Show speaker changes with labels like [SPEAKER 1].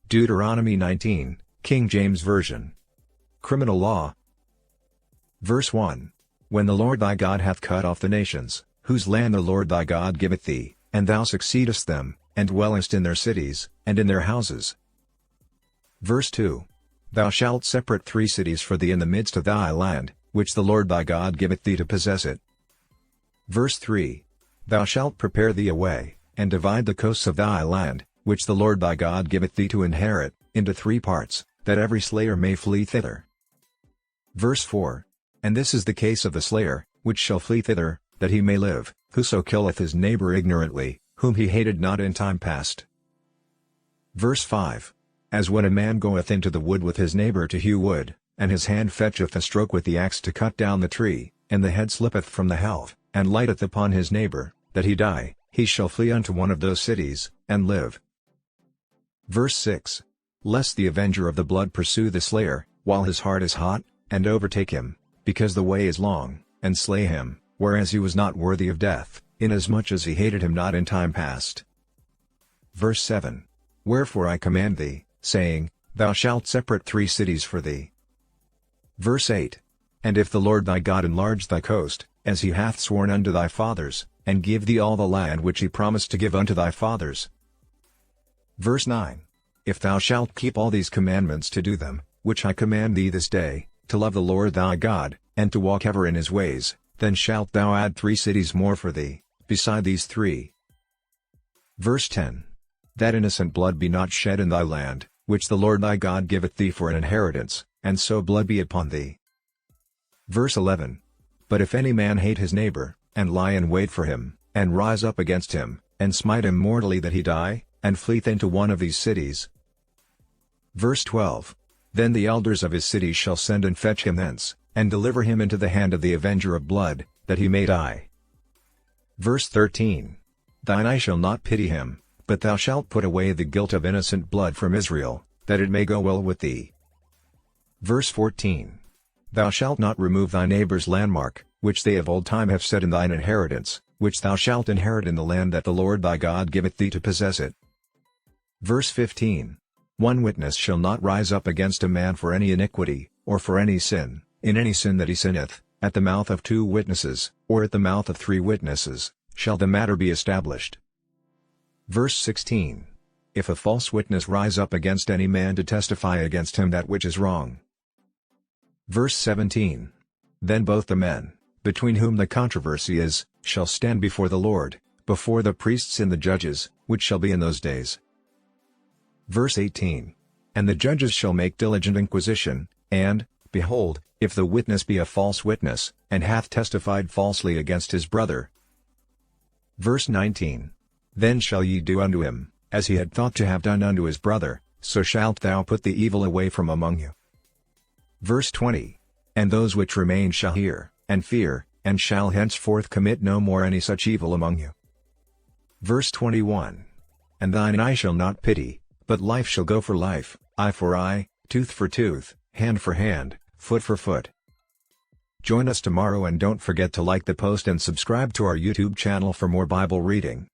[SPEAKER 1] Deuteronomy 19, King James Version. Criminal Law. Verse 1. When the Lord thy God hath cut off the nations, whose land the Lord thy God giveth thee, and thou succeedest them, and dwellest in their cities, and in their houses. Verse 2. Thou shalt separate 3 cities for thee in the midst of thy land, which the Lord thy God giveth thee to possess it. Verse 3. Thou shalt prepare thee a way, and divide the coasts of thy land, which the Lord thy God giveth thee to inherit, into 3 parts, that every slayer may flee thither. Verse 4. And this is the case of the slayer, which shall flee thither, that he may live, whoso killeth his neighbor ignorantly, whom he hated not in time past. Verse 5. As when a man goeth into the wood with his neighbor to hew wood, and his hand fetcheth a stroke with the axe to cut down the tree, and the head slippeth from the helve, and lighteth upon his neighbor, that he die, he shall flee unto one of those cities, and live. Verse 6. Lest the avenger of the blood pursue the slayer, while his heart is hot, and overtake him, because the way is long, and slay him, whereas he was not worthy of death, inasmuch as he hated him not in time past. Verse 7. Wherefore I command thee, saying, Thou shalt separate 3 cities for thee. Verse 8. And if the Lord thy God enlarge thy coast, as he hath sworn unto thy fathers, and give thee all the land which he promised to give unto thy fathers. Verse 9. If thou shalt keep all these commandments to do them, which I command thee this day, to love the Lord thy God, and to walk ever in his ways, then shalt thou add 3 cities more for thee, beside these 3. Verse 10. That innocent blood be not shed in thy land, which the Lord thy God giveth thee for an inheritance, and so blood be upon thee. Verse 11. But if any man hate his neighbor, and lie in wait for him, and rise up against him, and smite him mortally that he die, and fleeth into one of these cities. Verse 12. Then the elders of his city shall send and fetch him thence, and deliver him into the hand of the avenger of blood, that he may die. Verse 13. Thine eye shall not pity him, but thou shalt put away the guilt of innocent blood from Israel, that it may go well with thee. Verse 14. Thou shalt not remove thy neighbor's landmark, which they of old time have set in thine inheritance, which thou shalt inherit in the land that the Lord thy God giveth thee to possess it. Verse 15. One witness shall not rise up against a man for any iniquity, or for any sin, in any sin that he sinneth, at the mouth of 2 witnesses, or at the mouth of 3 witnesses, shall the matter be established. Verse 16. If a false witness rise up against any man to testify against him that which is wrong. Verse 17. Then both the men, between whom the controversy is, shall stand before the Lord, before the priests and the judges, which shall be in those days. Verse 18. And the judges shall make diligent inquisition, and, behold, if the witness be a false witness, and hath testified falsely against his brother. Verse 19. Then shall ye do unto him, as he had thought to have done unto his brother, so shalt thou put the evil away from among you. Verse 20. And those which remain shall hear, and fear, and shall henceforth commit no more any such evil among you. Verse 21. And thine eye shall not pity, but life shall go for life, eye for eye, tooth for tooth, hand for hand, foot for foot. Join us tomorrow and don't forget to like the post and subscribe to our YouTube channel for more Bible reading.